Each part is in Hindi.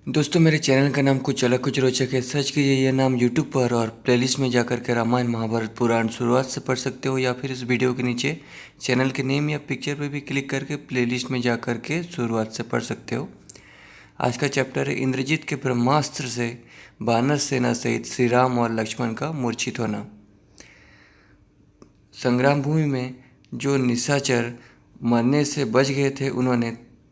दोस्तों, मेरे चैनल का नाम कुछ अलग कुछ रोचक है। सर्च कीजिए यह नाम यूट्यूब पर और प्लेलिस्ट में जाकर के रामायण महाभारत पुराण शुरुआत से पढ़ सकते हो, या फिर इस वीडियो के नीचे चैनल के नेम या पिक्चर पर भी क्लिक करके प्लेलिस्ट में जाकर के शुरुआत से पढ़ सकते हो। आज का चैप्टर है इंद्रजीत के ब्रह्मास्त्र से वानर सेना सहित श्री राम और लक्ष्मण का मूर्छित होना। संग्राम भूमि में जो निशाचर मरने से बच गए थे, उन्होंने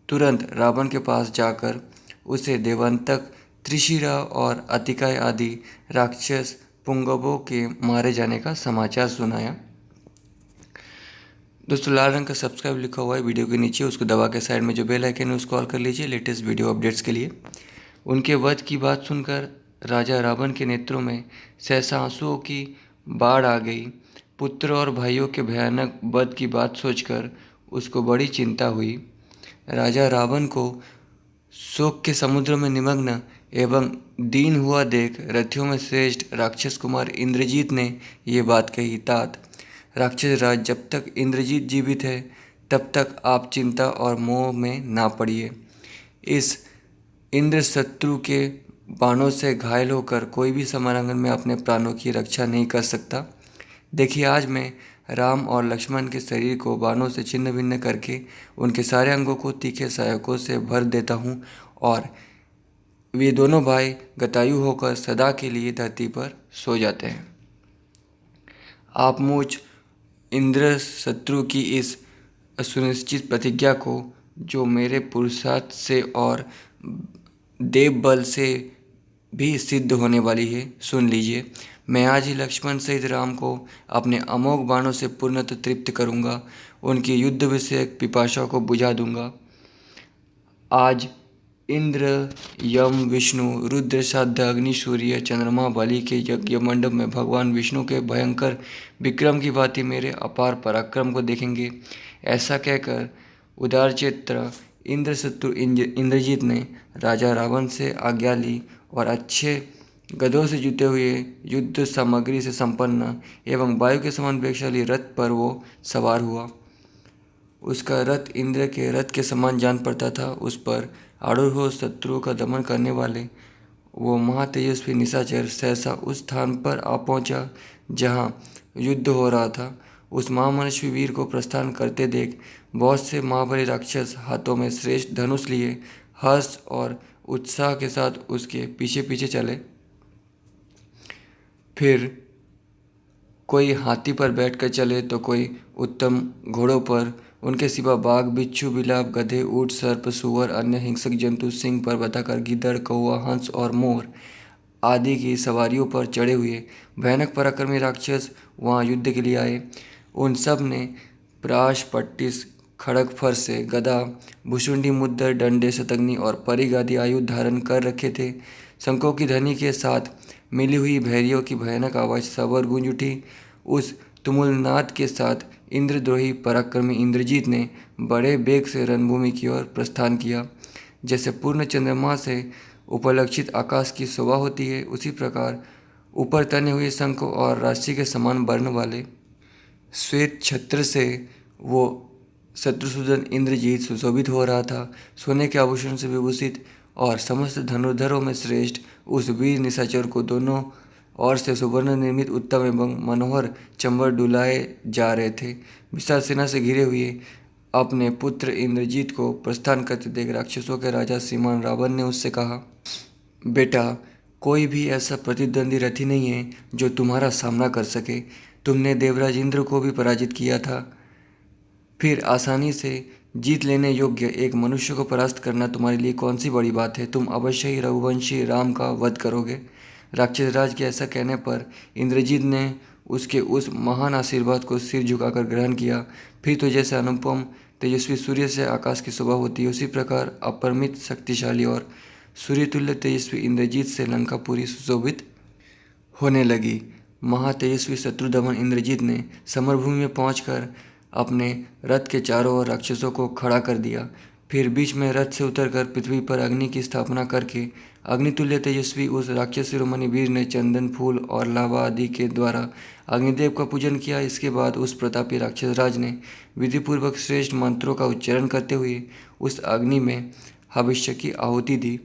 तुरंत रावण के पास जाकर उसे देवांतक, त्रिशिरा और अतिकाय आदि राक्षस पुंगवों के मारे जाने का समाचार सुनाया। दोस्तों, लाल रंग का सब्सक्राइब लिखा हुआ है वीडियो के नीचे, उसको दबा के साइड में जो बेल आइकन है उसको ऑल कर लीजिए लेटेस्ट वीडियो अपडेट्स के लिए। उनके वध की बात सुनकर राजा रावण के नेत्रों में सहसा आंसुओं की बाढ़ आ गई। पुत्र और भाइयों के भयानक वध की बात सोचकर उसको बड़ी चिंता हुई। राजा रावण को शोक के समुद्र में निमग्न एवं दीन हुआ देख रथियों में श्रेष्ठ राक्षस कुमार इंद्रजीत ने ये बात कही। तात, राक्षस राज, जब तक इंद्रजीत जीवित है तब तक आप चिंता और मोह में ना पड़िए। इस इंद्र शत्रु के बाणों से घायल होकर कोई भी समरांगन में अपने प्राणों की रक्षा नहीं कर सकता। देखिए, आज मैं राम और लक्ष्मण के शरीर को बाणों से छिन्न भिन्न करके उनके सारे अंगों को तीखे सहायकों से भर देता हूँ और वे दोनों भाई गतायु होकर सदा के लिए धरती पर सो जाते हैं। आप मुझ इंद्र शत्रु की इस सुनिश्चित प्रतिज्ञा को, जो मेरे पुरुषार्थ से और देव बल से भी सिद्ध होने वाली है, सुन लीजिए। मैं आज ही लक्ष्मण सहित राम को अपने अमोघ बाणों से पूर्णतः तृप्त करूंगा, उनकी युद्ध विषयक पिपासा को बुझा दूंगा। आज इंद्र, यम, विष्णु, रुद्र, साध्य, अग्नि, सूर्य, चंद्रमा, बलि के यज्ञ मंडप में भगवान विष्णु के भयंकर विक्रम की भांति मेरे अपार पराक्रम को देखेंगे। ऐसा कहकर उदारचित्त इंद्रशत्रु इंद्रजीत ने राजा रावण से आज्ञा ली और अच्छे गधों से जुते हुए, युद्ध सामग्री से संपन्न एवं वायु के समान वेगशाली रथ पर वो सवार हुआ। उसका रथ इंद्र के रथ के समान जान पड़ता था। उस पर आरूढ़ हो शत्रुओं का दमन करने वाले वो महातेजस्वी निशाचर सहसा उस स्थान पर आ पहुंचा जहां युद्ध हो रहा था। उस महामनुष्य वीर को प्रस्थान करते देख बहुत से महाबली राक्षस हाथों में श्रेष्ठ धनुष लिए हर्ष और उत्साह के साथ उसके पीछे पीछे चले। फिर कोई हाथी पर बैठकर चले तो कोई उत्तम घोड़ों पर। उनके सिवा बाघ, बिच्छू, बिलाव, गधे, ऊंट, सर्प, सूअर, अन्य हिंसक जंतु, सिंह पर बताकर गिद्दड़, कौवा, हंस और मोर आदि की सवारियों पर चढ़े हुए भयानक पराक्रमी राक्षस वहाँ युद्ध के लिए आए। उन सब ने प्राश, पट्टिस, खड़ग, फरसे, गदा, भुषुंडी, मुद्दर, डंडे, शतग्नि और परिघ आदि आयुध धारण कर रखे थे। शंखों की ध्वनि के साथ मिली हुई भैरियों की भयानक आवाज़ सबर गूंज उठी। उस तुमुलनाद के साथ इंद्रद्रोही पराक्रमी इंद्रजीत ने बड़े वेग से रणभूमि की ओर प्रस्थान किया। जैसे पूर्ण चंद्रमा से उपलक्षित आकाश की शोभा होती है, उसी प्रकार ऊपर तने हुए शंख और राशि के समान वर्ण वाले श्वेत छत्र से वो शत्रुसूदन इंद्रजीत सुशोभित हो रहा था। सोने के आभूषण से विभूषित और समस्त धनुर्धरों में श्रेष्ठ उस वीर निशाचर को दोनों ओर से सुवर्ण निर्मित उत्तम एवं मनोहर चंबर डुलाए जा रहे थे। विशाल सेना से घिरे हुए अपने पुत्र इंद्रजीत को प्रस्थान करते देख राक्षसों के राजा श्रीमान रावण ने उससे कहा, बेटा, कोई भी ऐसा प्रतिद्वंदी रथी नहीं है जो तुम्हारा सामना कर सके। तुमने देवराज इंद्र को भी पराजित किया था, फिर आसानी से जीत लेने योग्य एक मनुष्य को परास्त करना तुम्हारे लिए कौन सी बड़ी बात है। तुम अवश्य ही रघुवंशी राम का वध करोगे। राक्षस राज के ऐसा कहने पर इंद्रजीत ने उसके उस महान आशीर्वाद को सिर झुकाकर ग्रहण किया। फिर तो जैसे अनुपम तेजस्वी सूर्य से आकाश की शोभा होती है, उसी प्रकार अपरिमित शक्तिशाली और सूर्यतुल्य तेजस्वी इंद्रजीत से लंकापुरी सुशोभित होने लगी। महातेजस्वी शत्रुदमन इंद्रजीत ने समरभूमि में पहुंचकर अपने रथ के चारों ओर राक्षसों को खड़ा कर दिया। फिर बीच में रथ से उतरकर पृथ्वी पर अग्नि की स्थापना करके अग्नितुल्य तेजस्वी उस राक्षस शिरोमणि वीर ने चंदन, फूल और लावा आदि के द्वारा अग्निदेव का पूजन किया। इसके बाद उस प्रतापी राक्षस राज ने विधिपूर्वक श्रेष्ठ मंत्रों का उच्चारण करते हुए उस अग्नि में हविष्य की आहुति दी।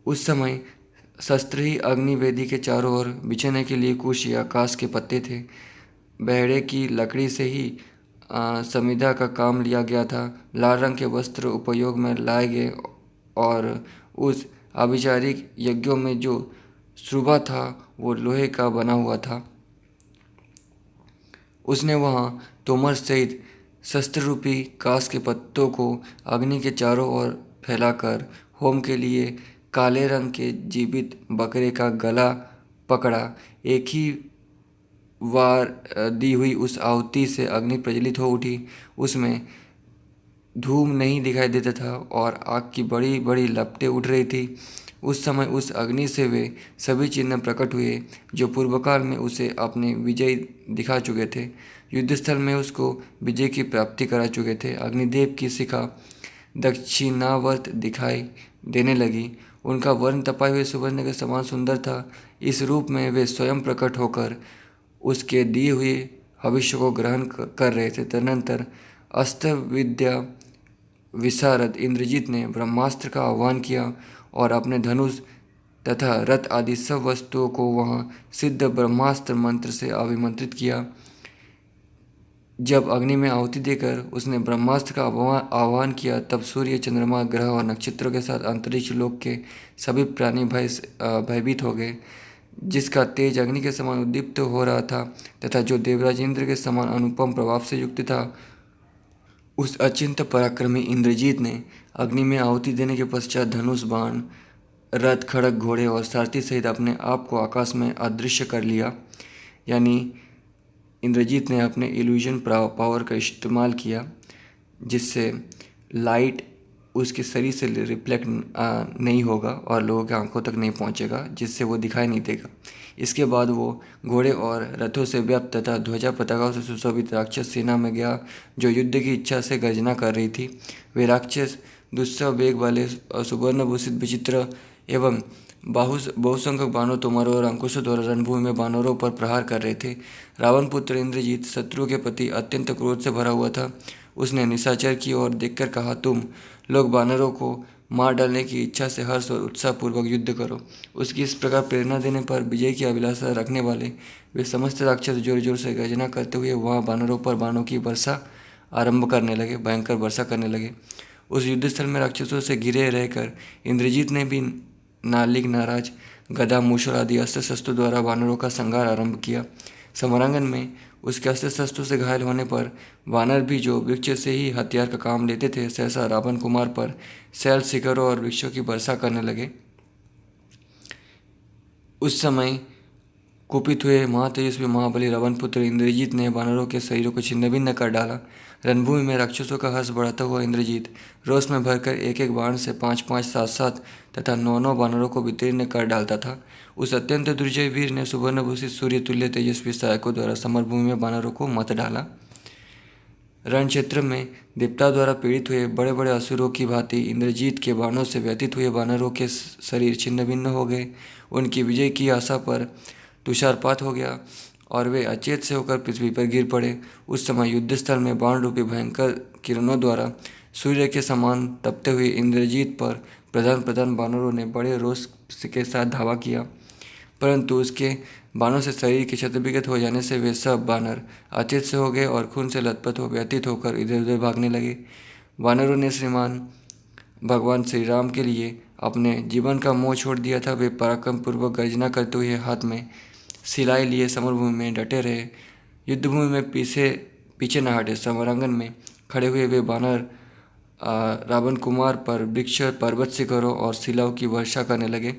उस समय शस्त्र ही अग्निवेदी के चारों ओर बिछने के लिए कुश या कांस के पत्ते थे। बहड़े की लकड़ी से ही समिधा का काम लिया गया था। लाल रंग के वस्त्र उपयोग में लाए गए और उस आभिचारिक यज्ञों में जो श्रुभा था वो लोहे का बना हुआ था। उसने वहाँ तोमर सहित शस्त्र रूपी कांस के पत्तों को अग्नि के चारों ओर फैलाकर होम के लिए काले रंग के जीवित बकरे का गला पकड़ा। एक ही वार दी हुई उस आहुति से अग्नि प्रज्वलित हो उठी। उसमें धूम नहीं दिखाई देता था और आग की बड़ी बड़ी लपटें उठ रही थी। उस समय उस अग्नि से वे सभी चिन्ह प्रकट हुए जो पूर्वकाल में उसे अपने विजय दिखा चुके थे, युद्धस्थल में उसको विजय की प्राप्ति करा चुके थे। अग्निदेव की शिखा दक्षिणावर्त दिखाई देने लगी। उनका वर्ण तपाए हुए सुवर्ण के समान सुंदर था। इस रूप में वे स्वयं प्रकट होकर उसके दिए हुए भविष्य को ग्रहण कर रहे थे। तदनंतर अस्त्र विद्या विशारद इंद्रजीत ने ब्रह्मास्त्र का आह्वान किया और अपने धनुष तथा रथ आदि सब वस्तुओं को वहाँ सिद्ध ब्रह्मास्त्र मंत्र से अभिमंत्रित किया। जब अग्नि में आहुति देकर उसने ब्रह्मास्त्र का आह्वान किया तब सूर्य, चंद्रमा, ग्रह और नक्षत्रों के साथ अंतरिक्ष लोक के सभी प्राणी भयभीत हो गए। जिसका तेज अग्नि के समान उद्दीप्त हो रहा था तथा जो देवराज इंद्र के समान अनुपम प्रभाव से युक्त था, उस अचिंत्य पराक्रमी इंद्रजीत ने अग्नि में आहुति देने के पश्चात धनुष, बाण, रथ, खड़ग, घोड़े और सारथी सहित अपने आप को आकाश में अदृश्य कर लिया। यानी इंद्रजीत ने अपने इल्यूजन पावर का इस्तेमाल किया जिससे लाइट उसके शरीर से रिफ्लेक्ट नहीं होगा और लोगों की आंखों तक नहीं पहुंचेगा, जिससे वो दिखाई नहीं देगा। इसके बाद वो घोड़े और रथों से व्याप्त तथा ध्वजा पताकाओं से सुशोभित राक्षस सेना में गया जो युद्ध की इच्छा से गर्जना कर रही थी। वे राक्षस दुस्सह वेग वाले सुवर्णभूषित विचित्र एवं बहुसंख्यक बानों, तोमरों और अंकुशों द्वारा रणभूमि में बानरों पर प्रहार कर रहे थे। रावण पुत्र इंद्रजीत शत्रु के प्रति अत्यंत क्रोध से भरा हुआ था। उसने निशाचर की ओर देखकर कहा, तुम लोग बानरों को मार डालने की इच्छा से हर्ष और उत्साहपूर्वक युद्ध करो। उसकी इस प्रकार प्रेरणा देने पर विजय की अभिलाषा रखने वाले वे समस्त राक्षस जोर जोर से गर्जना करते हुए वहाँ बानरों पर बाणों की वर्षा आरंभ करने लगे, भयंकर वर्षा करने लगे। उस युद्धस्थल में राक्षसों से घिरे रहकर इंद्रजीत ने भी नालिक, नाराज, गदा, मूसल आदि अस्त्र शस्त्रों द्वारा वानरों का संहार आरंभ किया। समरांगन में उसके अस्त्र शस्त्रों से घायल होने पर वानर भी जो वृक्ष से ही हथियार का काम लेते थे, सहसा रावण कुमार पर शैल, शिखरों और वृक्षों की वर्षा करने लगे। उस समय कुपित हुए महातेजस्वी महाबली रावण पुत्र इंद्रजीत ने वानरों के शरीरों को छिन्न भिन्न कर डाला। रणभूमि में राक्षसों का हर्ष बढ़ाता हुआ इंद्रजीत रोष में भरकर एक एक बाण से 5-5, 7-7 तथा 9-9 वानरों को वितीर्ण कर डालता था। उस अत्यंत दुर्जय वीर ने सुवर्णभूषित सूर्य तुल्य तेजस्वी सहायकों द्वारा समरभूमि में वानरों को मत डाला। रण क्षेत्र में देवता द्वारा पीड़ित हुए बड़े बड़े असुरों की भांति इंद्रजीत के बाणों से व्यतीत हुए वानरों के शरीर छिन्न भिन्न हो गए। उनकी विजय की आशा पर तुषारपात हो गया और वे अचेत से होकर पृथ्वी पर गिर पड़े। उस समय युद्धस्थल में बाण रूपी भयंकर किरणों द्वारा सूर्य के समान तपते हुए इंद्रजीत पर प्रधान प्रधान वानरों ने बड़े रोष के साथ धावा किया, परंतु उसके बाणों से शरीर के क्षतविगत हो जाने से वे सब वानर अचेत से हो गए और खून से लथपथ हो व्यतीत होकर इधर उधर भागने लगे। वानरों ने श्रीमान भगवान श्री राम के लिए अपने जीवन का मोह छोड़ दिया था। वे पराक्रम पूर्वक गर्जना करते हुए हाथ में सिलाई लिए समरभूमि में डटे रहे, युद्धभूमि में पीछे न हटे। समरांगन में खड़े हुए वे वानर रावण कुमार पर वृक्ष, पर्वत, शिखरों और शिलाओं की वर्षा करने लगे।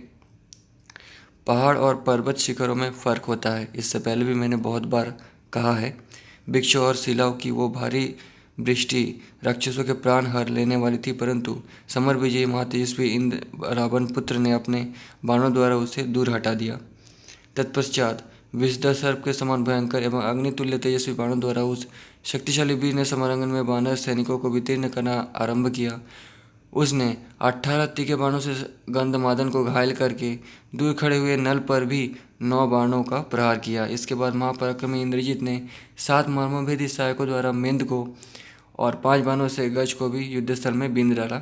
पहाड़ और पर्वत शिखरों में फ़र्क होता है, इससे पहले भी मैंने बहुत बार कहा है। वृक्ष और शिलाओं की वो भारी वृष्टि राक्षसों के प्राण हर लेने वाली थी, परंतु समर विजयी महातेजस्वी इंद्र रावण पुत्र ने अपने बाणों द्वारा उसे दूर हटा दिया। तत्पश्चात विषधर सर्प के समान भयंकर एवं अग्नितुल्य तेजस्वी बाणों द्वारा उस शक्तिशाली वीर ने समरांगन में वानर सैनिकों को वितीर्ण करना आरंभ किया। उसने 18 तीखे बाणों से गंधमादन को घायल करके दूर खड़े हुए नल पर भी 9 बाणों का प्रहार किया। इसके बाद महापराक्रमी इंद्रजीत ने 7 मर्मभेदी सहायकों द्वारा मेंद को और 5 बाणों से गज को भी युद्धस्थल में बींध डाला।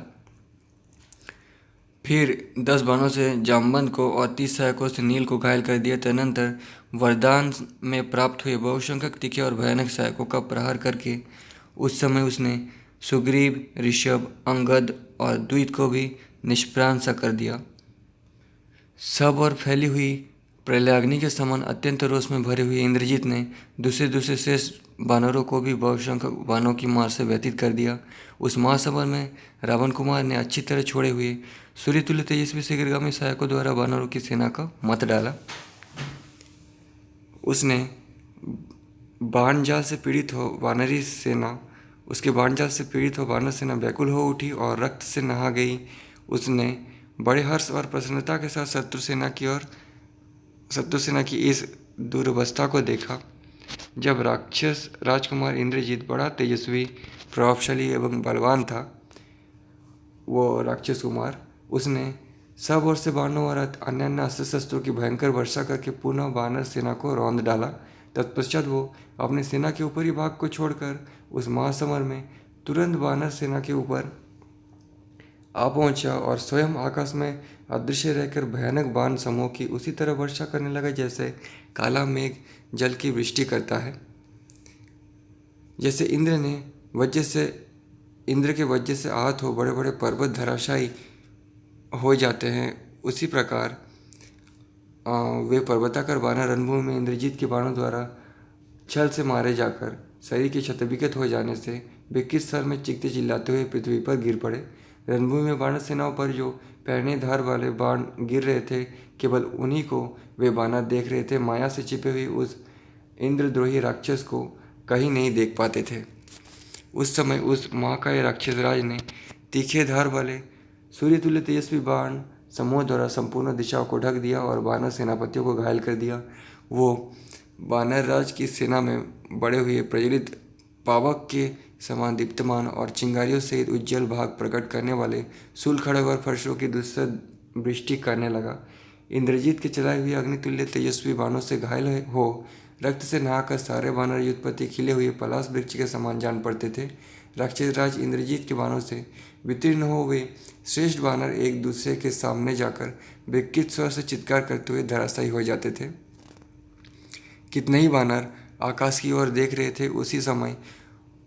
फिर 10 बाणों से जामवंत को और 30 सहायकों से नील को घायल कर दिया। तदनंतर वरदान में प्राप्त हुए बहुसंख्यक तीखे और भयानक सहायकों का प्रहार करके उस समय उसने सुग्रीव, ऋषभ, अंगद और द्वित को भी निष्प्राण सा कर दिया। सब और फैली हुई प्रलयाग्नि के समान अत्यंत रोष में भरे हुए इंद्रजीत ने दूसरे दूसरे शेष बानरों को भी बहुसंख्यक बाणों की मार से व्यतीत कर दिया। उस महासमर में रावण कुमार ने अच्छी तरह छोड़े हुए सूर्यतुल्य तेजस्वी शीघ्रगामी सहायकों द्वारा बानरों की सेना का मत डाला। उसने बाण जाल से पीड़ित हो वानरी सेना उसके बाण जाल से पीड़ित हो वानर सेना व्याकुल हो उठी और रक्त से नहा गई। उसने बड़े हर्ष और प्रसन्नता के साथ शत्रु सेना की इस दुर्वस्था को देखा। जब राक्षस राजकुमार इंद्रजीत बड़ा तेजस्वी, प्रभावशाली एवं बलवान था, वो राक्षस कुमार, उसने सब ओर से बाणों और अन्य अस्त्र शस्त्रों की भयंकर वर्षा करके पुनः वानर सेना को रौंद डाला। तत्पश्चात वो अपनी सेना के ऊपरी भाग को छोड़कर उस महासमर में तुरंत वानर सेना के ऊपर आ पहुंचा और स्वयं आकाश में अदृश्य रहकर भयानक बाण समूह की उसी तरह वर्षा करने लगा जैसे काला मेघ जल की वृष्टि करता है। जैसे इंद्र के वज्र से आहत हो बड़े बड़े पर्वत धराशायी हो जाते हैं, उसी प्रकार वे पर्वताकार बानर रणभूमि में इंद्रजीत के बाणों द्वारा छल से मारे जाकर शरीर के क्षतविक्षत हो जाने से विकृत स्वर में चीखते चिल्लाते हुए पृथ्वी पर गिर पड़े। रणभूमि में बानर सेनाओं पर जो पैरने धार वाले बाण गिर रहे थे, केवल उन्हीं को वे बानर देख रहे थे। माया से छिपे हुए उस इंद्रद्रोही राक्षस को कहीं नहीं देख पाते थे। उस समय उस महाकाय राक्षस राज ने तीखे धार वाले सूर्यतुल्य तेजस्वी बाण समूह द्वारा संपूर्ण दिशाओं को ढक दिया और बानर सेनापतियों को घायल कर दिया। वो बानर राज की सेना में बड़े हुए प्रज्वलित पावक के समान दीप्तमान और चिंगारियों सहित उज्जवल भाग प्रकट करने वाले शूल खड़ग और फर्शों की दुस्सह वृष्टि करने लगा। इंद्रजीत के चलाए हुए अग्नितुल्य तेजस्वी बाणों से घायल हो रक्त से नहाकर सारे बानर युद्धपति खिले हुए पलाश वृक्ष के समान जान पड़ते थे। राक्षस राज इंद्रजीत के बाणों से वितीर्ण हो वे श्रेष्ठ बानर एक दूसरे के सामने जाकर विकृत स्वर से चित्कार करते हुए धराशायी हो जाते थे। कितने ही बानर आकाश की ओर देख रहे थे, उसी समय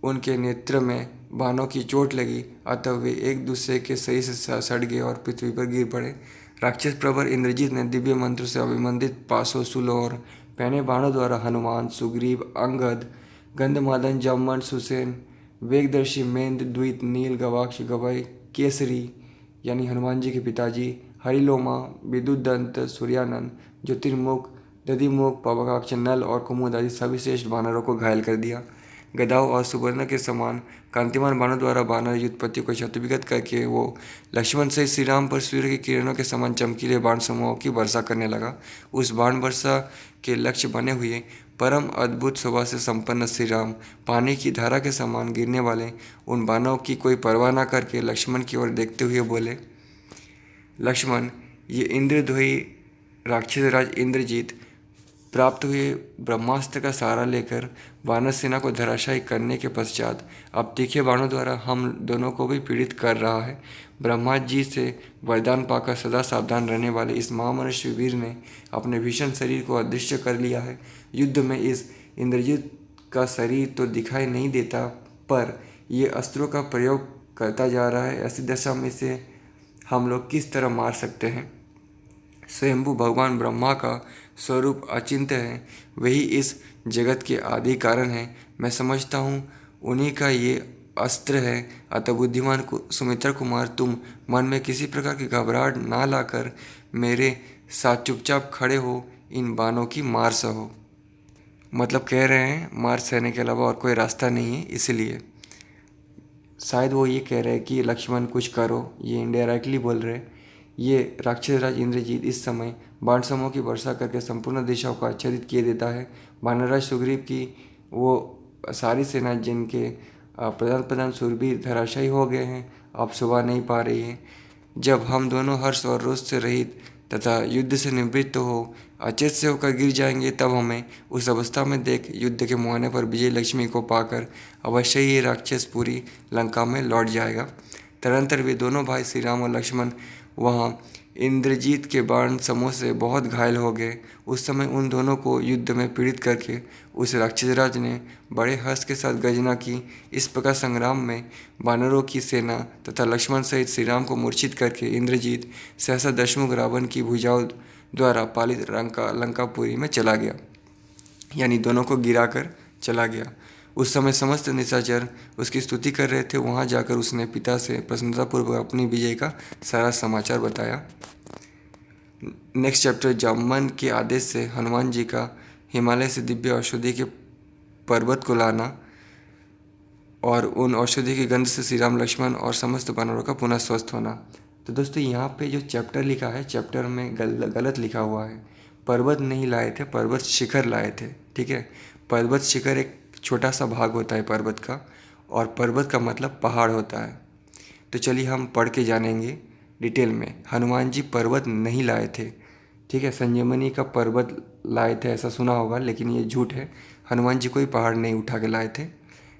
उनके नेत्र में बाणों की चोट लगी, अतः वे एक दूसरे के शरीर से सड़ गए और पृथ्वी पर गिर पड़े। राक्षस प्रवर इंद्रजीत ने दिव्य मंत्र से अभिमंडित पासों, शूलों और पैने बाणों द्वारा हनुमान, सुग्रीव, अंगद, गंधमादन, जामवंत, सुसेन, वेगदर्शी, मेंद्र, द्वित, नील, गवाक्ष, गवय, केसरी यानी हनुमान जी के पिताजी, हरिलोमा, विद्युदंत, सूर्यानंद, ज्योतिर्मुख, दधिमुख, पवकाक्ष, नल और कुमुद आदि सभी श्रेष्ठ बानरों को घायल कर दिया। गदाओं और सुवर्ण के समान कांतिमान बाणों द्वारा बानर युद्धपति को क्षतविगत करके वो लक्ष्मण से श्री राम पर सूर्य की किरणों के समान चमकीले बाण समूहों की वर्षा करने लगा। उस बाण वर्षा के लक्ष्य बने हुए परम अद्भुत शोभा से संपन्न श्री राम पानी की धारा के समान गिरने वाले उन बाणों की कोई परवाह न करके लक्ष्मण की ओर देखते हुए बोले, लक्ष्मण, ये इंद्रद्रोही राक्षस राज इंद्रजीत प्राप्त हुए ब्रह्मास्त्र का सहारा लेकर वानर सेना को धराशायी करने के पश्चात अब तीखे बाणों द्वारा हम दोनों को भी पीड़ित कर रहा है। ब्रह्मा जी से वरदान पाकर सदा सावधान रहने वाले इस महामनुष्य वीर ने अपने भीषण शरीर को अदृश्य कर लिया है। युद्ध में इस इंद्रजीत का शरीर तो दिखाई नहीं देता, पर ये अस्त्रों का प्रयोग करता जा रहा है। ऐसी दशा में से हम लोग किस तरह मार सकते हैं? स्वयंभू भगवान ब्रह्मा का स्वरूप अचिंत्य है, वही इस जगत के आदि कारण है। मैं समझता हूँ उन्हीं का ये अस्त्र है। अतः बुद्धिमान सुमित्रा कुमार, तुम मन में किसी प्रकार की घबराहट ना लाकर मेरे साथ चुपचाप खड़े हो इन बाणों की मार सहो। मतलब कह रहे हैं मार सहने के अलावा और कोई रास्ता नहीं है, इसलिए शायद वो ये कह रहे हैं कि लक्ष्मण कुछ करो, ये इनडायरेक्टली बोल रहे हैं। ये राक्षस राज इंद्रजीत इस समय बाण समूह की वर्षा करके संपूर्ण दिशाओं को आच्छादित किए देता है। वानरराज सुग्रीव की वो सारी सेना जिनके प्रधान प्रधान शूरवीर धराशायी हो गए हैं, अब शोभा नहीं पा रही है। जब हम दोनों हर्ष और रोष से रहित तथा युद्ध से निवृत्त हो अचेत से होकर गिर जाएंगे, तब हमें उस अवस्था में देख युद्ध के मुहाने पर विजय लक्ष्मी को पाकर अवश्य ही ये राक्षस पूरी लंका में लौट जाएगा। तदनंतर वे दोनों भाई श्री राम और लक्ष्मण वहाँ इंद्रजीत के बाण समूह से बहुत घायल हो गए। उस समय उन दोनों को युद्ध में पीड़ित करके उस राक्षसराज ने बड़े हर्ष के साथ गर्जना की। इस प्रकार संग्राम में वानरों की सेना तथा लक्ष्मण सहित श्री राम को मूर्छित करके इंद्रजीत सहसा दशमुख रावण की भुजाओं द्वारा पालित लंकापुरी में चला गया, यानी दोनों को गिराकर चला गया। उस समय समस्त निशाचर उसकी स्तुति कर रहे थे। वहां जाकर उसने पिता से प्रसन्नतापूर्वक अपनी विजय का सारा समाचार बताया। नेक्स्ट चैप्टर, जामवन के आदेश से हनुमान जी का हिमालय से दिव्य औषधि के पर्वत को लाना और उन औषधि की गंध से श्री राम लक्ष्मण और समस्त वानरों का पुनः स्वस्थ होना। तो दोस्तों यहाँ पे जो चैप्टर लिखा है, चैप्टर में गलत लिखा हुआ है। पर्वत नहीं लाए थे, पर्वत शिखर लाए थे। ठीक है, पर्वत शिखर एक छोटा सा भाग होता है पर्वत का, और पर्वत का मतलब पहाड़ होता है। तो चलिए हम पढ़ के जानेंगे डिटेल में। हनुमान जी पर्वत नहीं लाए थे। ठीक है, संजीवनी का पर्वत लाए थे ऐसा सुना होगा, लेकिन ये झूठ है। हनुमान जी कोई पहाड़ नहीं उठा के लाए थे।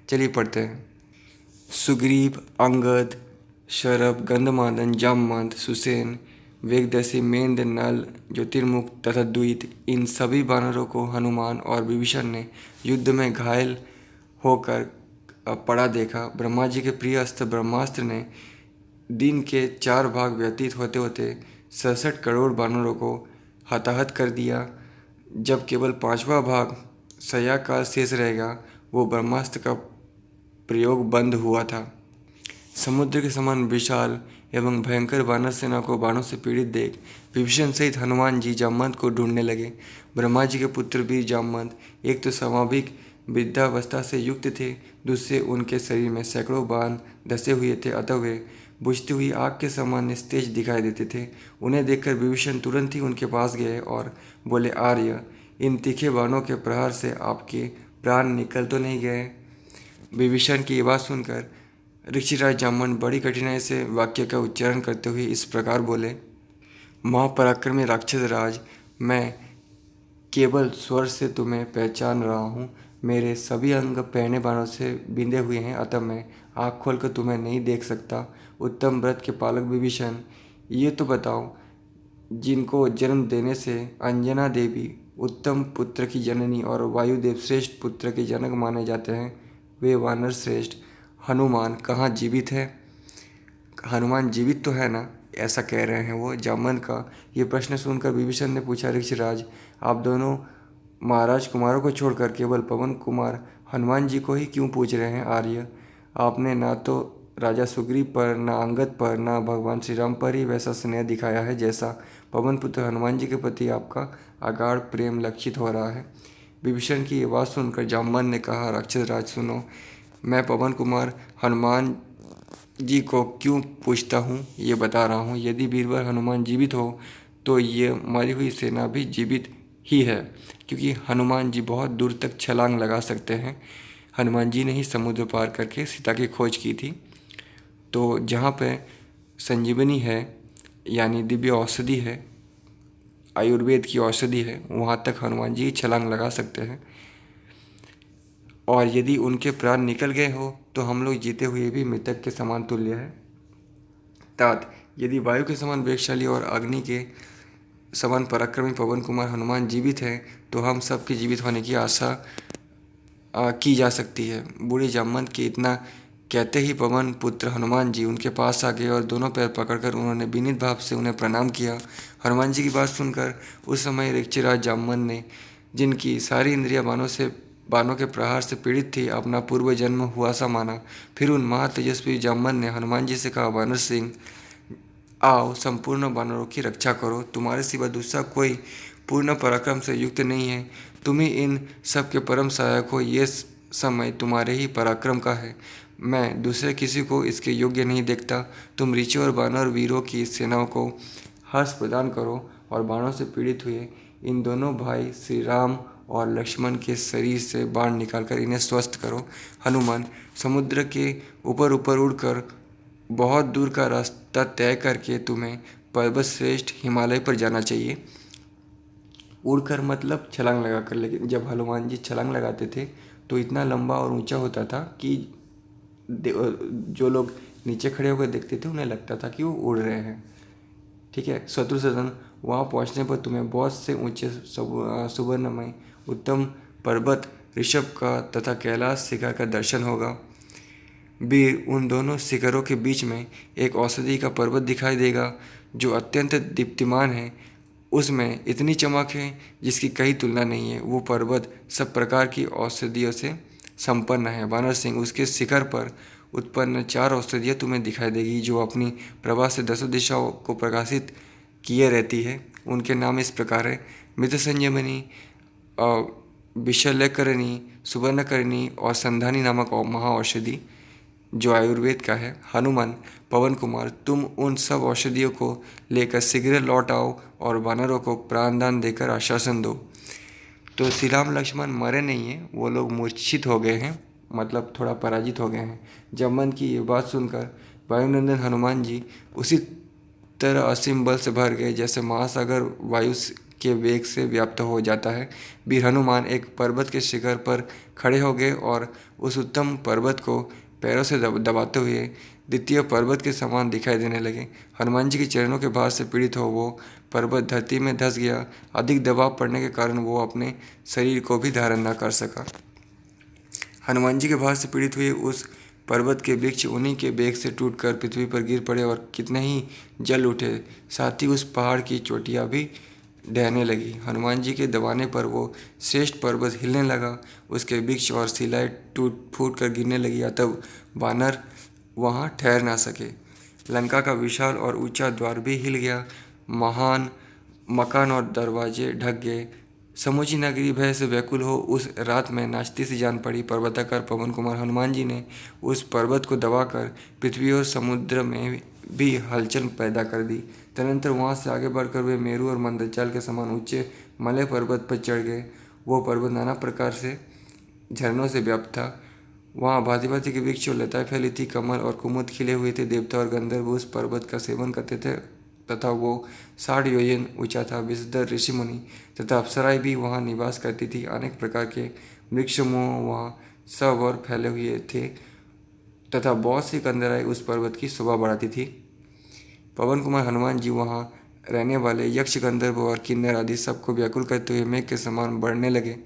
चलिए पढ़ते हैं। सुग्रीव, अंगद, शरभ, गंधमादन, जामवंत, सुसेन, वेगदसी, मेंद्र, नल, ज्योतिर्मुख तथा द्वित, इन सभी वानरों को हनुमान और विभीषण ने युद्ध में घायल होकर पड़ा देखा। ब्रह्मा जी के प्रिय अस्त्र ब्रह्मास्त्र ने दिन के 4 भाग व्यतीत होते होते 67 करोड़ वानरों को हताहत कर दिया। जब केवल 5वां भाग सयाकाल शेष रहेगा, वो ब्रह्मास्त्र का प्रयोग बंद हुआ था। समुद्र के समान विशाल एवं भयंकर वानर सेना को बाणों से पीड़ित देख विभीषण सहित हनुमान जी जामवंत को ढूंढने लगे। ब्रह्मा जी के पुत्र वीर जामवंत एक तो स्वाभाविक वृद्धावस्था से युक्त थे, दूसरे उनके शरीर में सैकड़ों बाण धसे हुए थे, अतः वे बुझती हुई आग के समान निस्तेज दिखाई देते थे। उन्हें देखकर विभीषण तुरंत ही उनके पास गए और बोले, आर्य, इन तीखे बाणों के प्रहार से आपके प्राण निकल तो नहीं गए? विभीषण की ये बात सुनकर ऋषिराज जामवंत बड़ी कठिनाई से वाक्य का उच्चारण करते हुए इस प्रकार बोले, महापराक्रमी राक्षस राज, मैं केवल स्वर से तुम्हें पहचान रहा हूँ। मेरे सभी अंग पहने बाणों से बिंधे हुए हैं, अतः मैं आँख खोलकर तुम्हें नहीं देख सकता। उत्तम व्रत के पालक विभीषण, ये तो बताओ, जिनको जन्म देने से अंजना देवी उत्तम पुत्र की जननी और वायुदेव श्रेष्ठ पुत्र के जनक माने जाते हैं, वे वानर श्रेष्ठ हनुमान कहाँ जीवित है? हनुमान जीवित तो है ना, ऐसा कह रहे हैं वो। जामवंत का ये प्रश्न सुनकर विभीषण ने पूछा, ऋषिराज, आप दोनों महाराज कुमारों को छोड़कर केवल पवन कुमार हनुमान जी को ही क्यों पूछ रहे हैं? आर्य, आपने ना तो राजा सुग्रीव पर, ना अंगद पर, ना भगवान श्री राम पर ही वैसा स्नेह दिखाया है जैसा पवन पुत्र हनुमान जी के प्रति आपका अगाढ़ प्रेम लक्षित हो रहा है। विभीषण की ये बात सुनकर जामवंत ने कहा, राक्षस राज सुनो, मैं पवन कुमार हनुमान जी को क्यों पूछता हूँ ये बता रहा हूँ। यदि बीरबल हनुमान जीवित हो तो ये मरी हुई सेना भी जीवित ही है, क्योंकि हनुमान जी बहुत दूर तक छलांग लगा सकते हैं। हनुमान जी ने ही समुद्र पार करके सीता की खोज की थी। तो जहाँ पे संजीवनी है, यानी दिव्य औषधि है, आयुर्वेद की औषधि है, वहाँ तक हनुमान जी छलांग लगा सकते हैं। और यदि उनके प्राण निकल गए हो तो हम लोग जीते हुए भी मृतक के समान तुल्य है। तात, यदि वायु के समान वेगशाली और अग्नि के समान पराक्रमी पवन कुमार हनुमान जीवित है तो हम सब के जीवित होने की आशा की जा सकती है। बूढ़े जामवंत के इतना कहते ही पवन पुत्र हनुमान जी उनके पास आ गए और दोनों पैर पकड़कर उन्होंने विनीत भाव से उन्हें प्रणाम किया। हनुमान जी की बात सुनकर उस समय ऋक्षराज जामवंत ने, जिनकी सारी इंद्रियां बाणों के प्रहार से पीड़ित थी, अपना पूर्व जन्म हुआ सा माना। फिर उन महातेजस्वी जामवंत ने हनुमान जी से कहा, वानर सिंह, आओ, संपूर्ण वानरों की रक्षा करो। तुम्हारे सिवा दूसरा कोई पूर्ण पराक्रम से युक्त नहीं है। तुम ही इन सब के परम सहायक हो। ये समय तुम्हारे ही पराक्रम का है, मैं दूसरे किसी को इसके योग्य नहीं देखता। तुम ऋषि और वानर वीरों की सेनाओं को हर्ष प्रदान करो और बाणों से पीड़ित हुए इन दोनों भाई श्री राम और लक्ष्मण के शरीर से बाण निकालकर इन्हें स्वस्थ करो। हनुमान, समुद्र के ऊपर ऊपर उड़कर बहुत दूर का रास्ता तय करके तुम्हें पर्वत श्रेष्ठ हिमालय पर जाना चाहिए। उड़कर मतलब छलांग लगाकर, लेकिन जब हनुमान जी छलांग लगाते थे तो इतना लंबा और ऊंचा होता था कि जो लोग नीचे खड़े होकर देखते थे उन्हें लगता था कि वो उड़ रहे हैं। ठीक है। शत्रुसदन, वहाँ पहुँचने पर तुम्हें बहुत से ऊंचे सुवर्णमय उत्तम पर्वत ऋषभ का तथा कैलाश शिखर का दर्शन होगा। वीर, उन दोनों शिखरों के बीच में एक औषधि का पर्वत दिखाई देगा जो अत्यंत दीप्तिमान है। उसमें इतनी चमक है जिसकी कहीं तुलना नहीं है। वो पर्वत सब प्रकार की औषधियों से संपन्न है। वानर सिंह, उसके शिखर पर उत्पन्न 4 औषधियाँ तुम्हें दिखाई देगी जो अपनी प्रभा से 10 दिशाओं को प्रकाशित किए रहती है। उनके नाम इस प्रकार है: मृत संयमनी, विशल्यकरणी, सुवर्णकरणी और संधानी नामक महाऔषधि जो आयुर्वेद का है। हनुमान, पवन कुमार, तुम उन सब औषधियों को लेकर शीघ्र लौट आओ और वानरों को प्राणदान देकर आश्वासन दो। तो श्री राम लक्ष्मण मरे नहीं हैं, वो लोग मूर्छित हो गए हैं, मतलब थोड़ा पराजित हो गए हैं। जामवंत की ये बात सुनकर वायुनंदन हनुमान जी उसी तरह असीम बल से भर गए जैसे महासागर वायु के वेग से व्याप्त हो जाता है। वीर हनुमान एक पर्वत के शिखर पर खड़े हो गए और उस उत्तम पर्वत को पैरों से दबाते हुए द्वितीय पर्वत के समान दिखाई देने लगे। हनुमान जी के चरणों के भार से पीड़ित हो वो पर्वत धरती में धंस गया। अधिक दबाव पड़ने के कारण वो अपने शरीर को भी धारण न कर सका। हनुमान जी के भार से पीड़ित हुए उस पर्वत के वृक्ष उन्हीं के बेग से टूटकर पृथ्वी पर गिर पड़े और कितने ही जल उठे। साथ ही उस पहाड़ की चोटियाँ भी ढहने लगी। हनुमान जी के दबाने पर वो श्रेष्ठ पर्वत हिलने लगा, उसके वृक्ष और शिलाएं टूट फूट कर गिरने लगी। अतः वानर वहाँ ठहर ना सके। लंका का विशाल और ऊंचा द्वार भी हिल गया। महान मकान और दरवाजे ढक गए। समूची नगरी भय से व्याकुल हो उस रात में नाचती सी जान पड़ी। पर्वताकार पवन कुमार हनुमान जी ने उस पर्वत को दबाकर पृथ्वी और समुद्र में भी हलचल पैदा कर दी। तदनंतर वहाँ से आगे बढ़कर वे मेरू और मंदरजाल के समान ऊंचे मलय पर्वत पर चढ़ गए। वो पर्वत नाना प्रकार से झरनों से व्याप्त था। वहाँ भांति भांति के वृक्ष और लताएं फैली थी। कमल और कुमुद खिले हुए थे। देवता और गंधर्व उस पर्वत का सेवन करते थे तथा वो 60 योजन ऊंचा था। विषधर ऋषि मुनि तथा अप्सराएं भी वहाँ निवास करती थी। अनेक प्रकार के वृक्ष समूह वहाँ सब और फैले हुए थे तथा बहुत सी कंदराएं उस पर्वत की शोभा बढ़ाती थी। पवन कुमार हनुमान जी वहाँ रहने वाले यक्ष, गंधर्व और किन्नर आदि सबको व्याकुल करते हुए मेघ के समान बढ़ने लगे।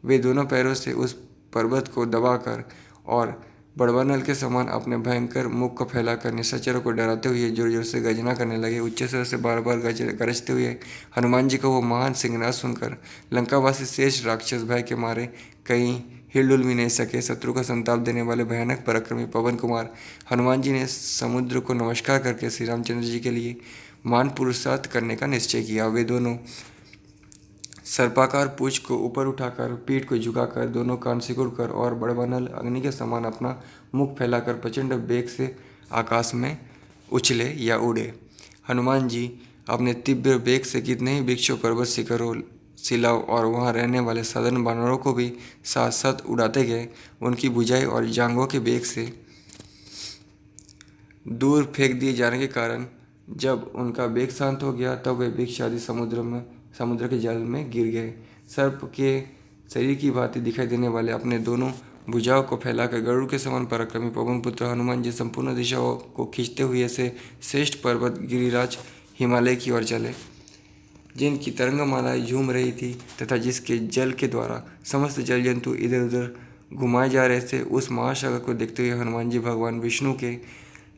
वे दोनों पैरों से उस पर्वत को दबाकर और बड़बनल के समान अपने भयंकर मुख को फैलाकर निशाचरों को डराते हुए जोर जोर से गर्जना करने लगे। उच्च स्वर से बार बार गरजते हुए हनुमान जी का वो महान सिंहनाद सुनकर लंकावासी शेष राक्षस भय के मारे कहीं हिलडुल भी नहीं सके। शत्रु का संताप देने वाले भयानक पराक्रमी पवन कुमार हनुमान जी ने समुद्र को नमस्कार करके श्री रामचंद्र जी के लिए मान पुरुषार्थ करने का निश्चय किया। वे दोनों सर्पाकार पूंछ को ऊपर उठाकर, पीठ को झुकाकर, दोनों कान सिकुड़कर और बड़बनल अग्नि के समान अपना मुख फैलाकर प्रचंड वेग से आकाश में उछले या उड़े। हनुमान जी अपने तीव्र वेग से कितने ही वृक्षों, पर्वत, शिखरों, शिलाओं और वहाँ रहने वाले साधारण वानरों को भी साथ साथ उड़ाते गए। उनकी भुजाएं और जांघों के वेग से दूर फेंक दिए जाने के कारण जब उनका वेग शांत हो गया तब वे वृक्ष आदि समुद्र के जल में गिर गए। सर्प के शरीर की भांति दिखाई देने वाले अपने दोनों भुजाओं को फैलाकर गरुड़ के समान पराक्रमी पवन पुत्र हनुमान जी संपूर्ण दिशाओं को खींचते हुए से श्रेष्ठ पर्वत गिरिराज हिमालय की ओर चले, जिनकी तरंगमालाएं झूम रही थी तथा जिसके जल के द्वारा समस्त जल जंतु इधर उधर घुमाए जा रहे थे। उस महासागर को देखते हुए हनुमान जी भगवान विष्णु के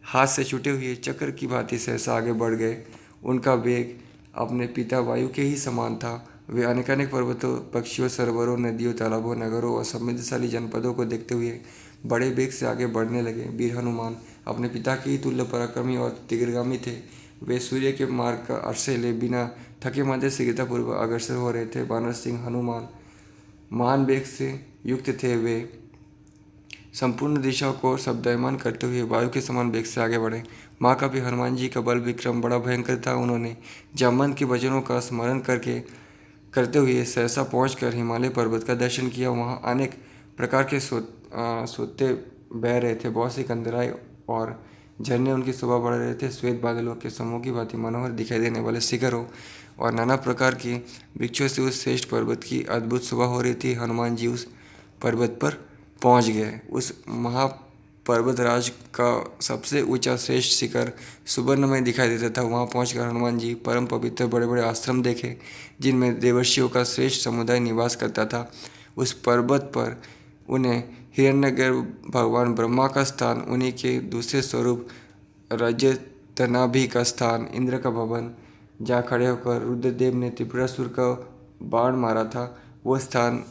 हाथ से छूटे हुए चक्र की भांति सहसा आगे बढ़ गए। उनका वेग अपने पिता वायु के ही समान था। वे अनेकानेक पर्वतों, पक्षियों, सरोवरों, नदियों, तालाबों, नगरों और समृद्धशाली जनपदों को देखते हुए बड़े वेग से आगे बढ़ने लगे। वीर हनुमान अपने पिता के ही तुल्य पराक्रमी और तीव्रगामी थे। वे सूर्य के मार्ग का आश्रय ले बिना थके मांदे शीघ्रतापूर्वक अग्रसर हो रहे थे। वानर सिंह हनुमान महान वेग से युक्त थे। वे संपूर्ण दिशाओं को शब्दायमान करते हुए वायु के समान वेग से आगे बढ़े। महाकवि हनुमान जी का बल विक्रम बड़ा भयंकर था। उन्होंने जामवंत के वचनों का स्मरण करते हुए सहसा पहुंचकर हिमालय पर्वत का दर्शन किया। वहां अनेक प्रकार के सोते बह रहे थे। बहुत सी कंदराएं और झरने उनकी शोभा बढ़ा रहे थे। श्वेत बादलों के समूह की भांति मनोहर दिखाई देने वाले शिखरों और नाना प्रकार के वृक्षों से उस श्रेष्ठ पर्वत की अद्भुत शोभा हो रही थी। हनुमान जी उस पर्वत पर पहुंच गए। उस पर्वतराज का सबसे ऊंचा श्रेष्ठ शिखर सुवर्णमय दिखाई देता था। वहां पहुंचकर हनुमान जी परम पवित्र बड़े बड़े आश्रम देखे जिनमें देवर्षियों का श्रेष्ठ समुदाय निवास करता था। उस पर्वत पर उन्हें हिरण्यगर्भ भगवान ब्रह्मा का स्थान, उन्हीं के दूसरे स्वरूप रजतनाभि का स्थान, इंद्र का भवन, जहाँ खड़े होकर रुद्रदेव ने त्रिपुरासुर का बाण मारा था वो स्थान,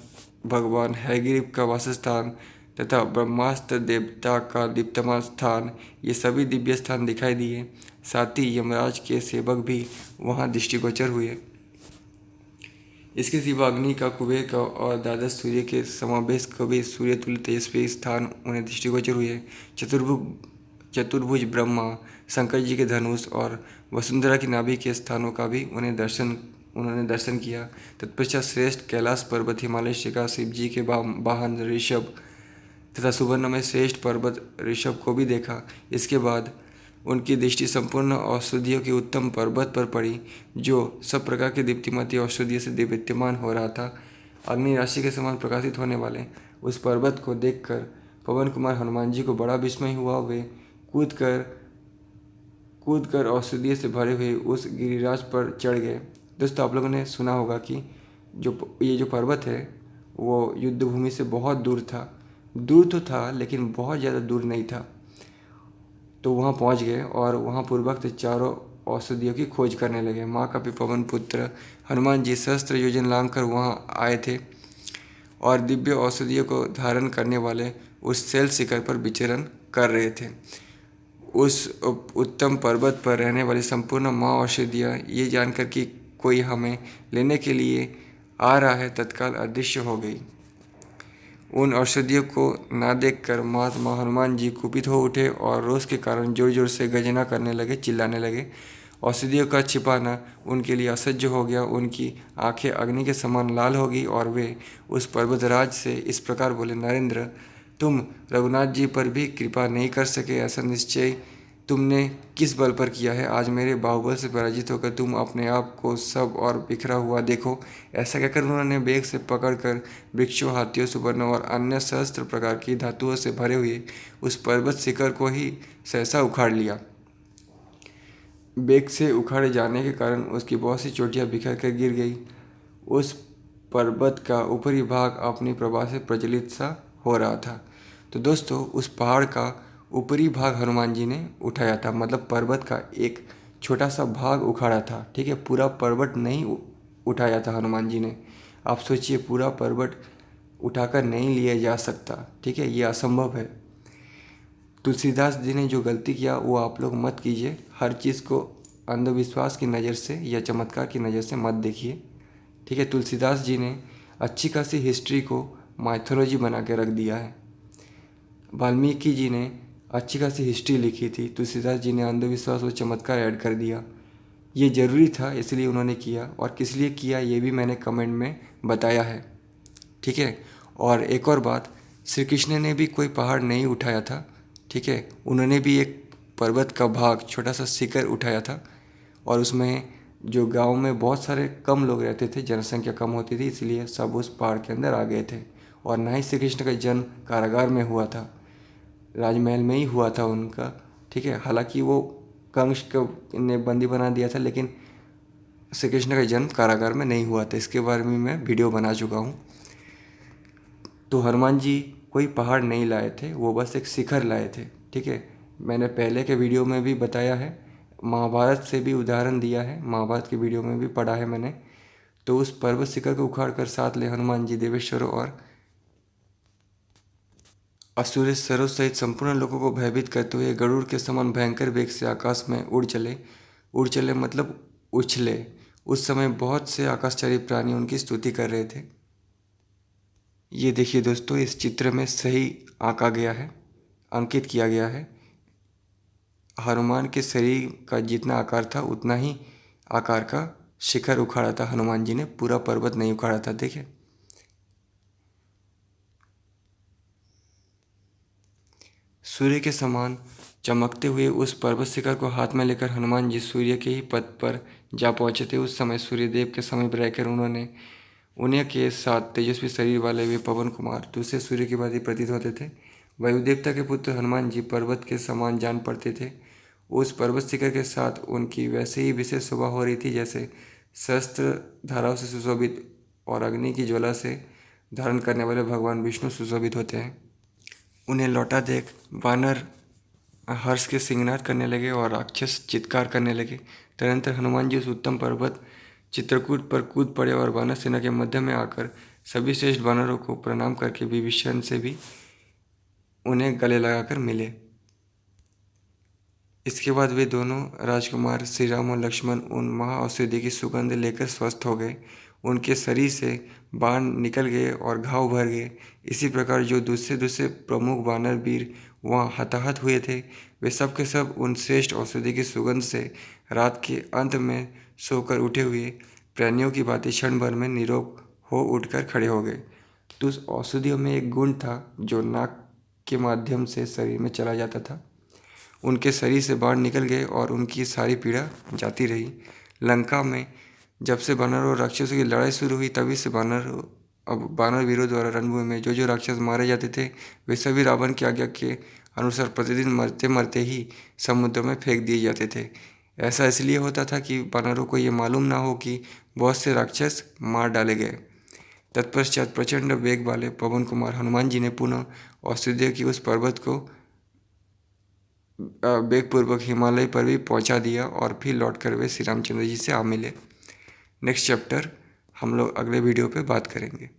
भगवान हयग्रीव का वासस्थान तथा ब्रह्मास्त्र देवता का दीप्तमान स्थान, ये सभी दिव्य स्थान दिखाई दिए। साथ ही यमराज के सेवक भी वहाँ दृष्टिगोचर हुए। इसके सिवा अग्नि का, कुबेर का और द्वादश सूर्य के समावेश कभी सूर्य तुल्य तेजस्वी स्थान उन्हें दृष्टिगोचर हुए। चतुर्भुज ब्रह्मा, शंकर जी के धनुष और वसुंधरा की नाभि के स्थानों का भी उन्होंने दर्शन किया। तत्पश्चात श्रेष्ठ कैलाश पर्वत, हिमालय शिखर, शिव जी के वाहन ऋषभ तथा सुवर्ण में श्रेष्ठ पर्वत ऋषभ को भी देखा। इसके बाद उनकी दृष्टि संपूर्ण औषधियों के उत्तम पर्वत पर पड़ी जो सब प्रकार के दीप्तिमती औषधियों से दीप्यमान हो रहा था। अग्नि राशि के समान प्रकाशित होने वाले उस पर्वत को देखकर पवन कुमार हनुमान जी को बड़ा विस्मय हुआ। वे कूदकर औषधियों से भरे हुए उस गिरिराज पर चढ़ गए। दोस्तों, आप लोगों ने सुना होगा कि ये जो पर्वत है वो युद्ध भूमि से बहुत दूर था। दूर तो था लेकिन बहुत ज़्यादा दूर नहीं था। तो वहाँ पहुँच गए और वहाँ पूर्वक चारों औषधियों की खोज करने लगे। महाकपि पवन पुत्र हनुमान जी सहस्त्र योजन लांघ कर वहाँ आए थे और दिव्य औषधियों को धारण करने वाले उस शैल शिखर पर विचरण कर रहे थे। उस उत्तम पर्वत पर रहने वाली संपूर्ण माँ औषधियाँ ये जानकर कि कोई हमें लेने के लिए आ रहा है तत्काल अदृश्य हो गई। उन औषधियों को ना देखकर महात्मा हनुमान जी कुपित हो उठे और रोष के कारण जोर जोर से गर्जना करने लगे, चिल्लाने लगे। औषधियों का छिपाना उनके लिए असह्य हो गया। उनकी आंखें अग्नि के समान लाल हो गई और वे उस पर्वतराज से इस प्रकार बोले, नरेंद्र, तुम रघुनाथ जी पर भी कृपा नहीं कर सके। ऐसा निश्चय तुमने किस बल पर किया है? आज मेरे बाहुबल से पराजित होकर तुम अपने आप को सब और बिखरा हुआ देखो। ऐसा कहकर उन्होंने बेग से पकड़कर वृक्षों, हाथियों, सुवर्ण और अन्य सहस्त्र प्रकार की धातुओं से भरे हुए उस पर्वत शिखर को ही सहसा उखाड़ लिया। बेग से उखाड़े जाने के कारण उसकी बहुत सी चोटियाँ बिखर कर गिर गई। उस पर्वत का ऊपरी भाग अपनी प्रभा से प्रज्वलित सा हो रहा था। तो दोस्तों, उस पहाड़ का ऊपरी भाग हनुमान जी ने उठाया था, मतलब पर्वत का एक छोटा सा भाग उखाड़ा था। ठीक है, पूरा पर्वत नहीं उठाया था हनुमान जी ने। आप सोचिए, पूरा पर्वत उठाकर नहीं लिया जा सकता। ठीक है, ये असंभव है। तुलसीदास जी ने जो गलती किया वो आप लोग मत कीजिए। हर चीज़ को अंधविश्वास की नज़र से या चमत्कार की नज़र से मत देखिए। ठीक है, तुलसीदास जी ने अच्छी खासी हिस्ट्री को माइथोलॉजी बना के रख दिया है। वाल्मीकि जी ने अच्छी खासी हिस्ट्री लिखी थी, तुलसीदास जी ने अंधविश्वास और चमत्कार ऐड कर दिया। ये ज़रूरी था, इसलिए उन्होंने किया, और किस लिए किया ये भी मैंने कमेंट में बताया है। ठीक है, और एक और बात, श्री कृष्ण ने भी कोई पहाड़ नहीं उठाया था। ठीक है, उन्होंने भी एक पर्वत का भाग, छोटा सा शिखर उठाया था, और उसमें जो गांव में बहुत सारे कम लोग रहते थे, जनसंख्या कम होती थी, इसलिए सब उस पहाड़ के अंदर आ गए थे। और ना ही श्री कृष्ण का जन्म कारागार में हुआ था, राजमहल में ही हुआ था उनका। ठीक है, हालांकि वो कंस को ने बंदी बना दिया था, लेकिन श्री कृष्ण का जन्म कारागार में नहीं हुआ था। इसके बारे में मैं वीडियो बना चुका हूँ। तो हनुमान जी कोई पहाड़ नहीं लाए थे, वो बस एक शिखर लाए थे। ठीक है, मैंने पहले के वीडियो में भी बताया है, महाभारत से भी उदाहरण दिया है, महाभारत के वीडियो में भी पढ़ा है मैंने। तो उस पर्वत शिखर को उखाड़ कर साथ ले हनुमान जी देवेश्वरों और असुरेश्वरों सहित संपूर्ण लोगों को भयभीत करते हुए गरुड़ के समान भयंकर वेग से आकाश में उड़ चले मतलब उछले। उस समय बहुत से आकाशचारी प्राणी उनकी स्तुति कर रहे थे। ये देखिए दोस्तों, इस चित्र में सही आंका गया है, अंकित किया गया है। हनुमान के शरीर का जितना आकार था उतना ही आकार का शिखर उखाड़ा था हनुमान जी ने, पूरा पर्वत नहीं उखाड़ा था। देखिए, सूर्य के समान चमकते हुए उस पर्वत शिखर को हाथ में लेकर हनुमान जी सूर्य के ही पद पर जा पहुंचे थे। उस समय सूर्यदेव के समीप रहकर उन्हें के साथ तेजस्वी शरीर वाले वे पवन कुमार दूसरे सूर्य की भांति प्रतीत होते थे। वायुदेवता के पुत्र हनुमान जी पर्वत के समान जान पड़ते थे। उस पर्वत शिखर के साथ उनकी वैसे ही विशेष शोभा हो रही थी जैसे शस्त्र धाराओं से सुशोभित और अग्नि की ज्वाला से धारण करने वाले भगवान विष्णु सुशोभित होते हैं। उन्हें लौटा देख वानर हर्ष के सिंहनाद करने लगे और राक्षस चित्कार करने लगे। तदनंतर हनुमान जी उस उत्तम पर्वत चित्रकूट पर कूद पड़े और वानर सेना के मध्य में आकर सभी श्रेष्ठ वानरों को प्रणाम करके विभीषण से भी उन्हें गले लगाकर मिले। इसके बाद वे दोनों राजकुमार श्री राम और लक्ष्मण उन महाऔषधि की सुगंध लेकर स्वस्थ हो गए। उनके शरीर से बाण निकल गए और घाव भर गए। इसी प्रकार जो दूसरे दूसरे प्रमुख वानर वीर वहाँ हताहत हुए थे, वे सब के सब उन श्रेष्ठ औषधि की सुगंध से रात के अंत में सोकर उठे हुए प्राणियों की भांति क्षण भर में निरोग हो उठकर खड़े हो गए। तो उस औषधियों में एक गुण था जो नाक के माध्यम से शरीर में चला जाता था। उनके शरीर से बाहर निकल गए और उनकी सारी पीड़ा जाती रही। लंका में जब से वानरों और राक्षसों की लड़ाई शुरू हुई, तभी से वानर वीरों द्वारा रणभूमि में जो जो राक्षस मारे जाते थे, वे सभी रावण की आज्ञा के अनुसार प्रतिदिन मरते मरते ही समुद्र में फेंक दिए जाते थे। ऐसा इसलिए होता था कि वानरों को ये मालूम ना हो कि बहुत से राक्षस मार डाले गए। तत्पश्चात प्रचंड वेग वाले पवन कुमार हनुमान जी ने पुनः औषधि की उस पर्वत को वेगपूर्वक हिमालय पर भी पहुंचा दिया और फिर लौटकर वे श्री रामचंद्र जी से आ मिले। नेक्स्ट चैप्टर हम लोग अगले वीडियो पे बात करेंगे।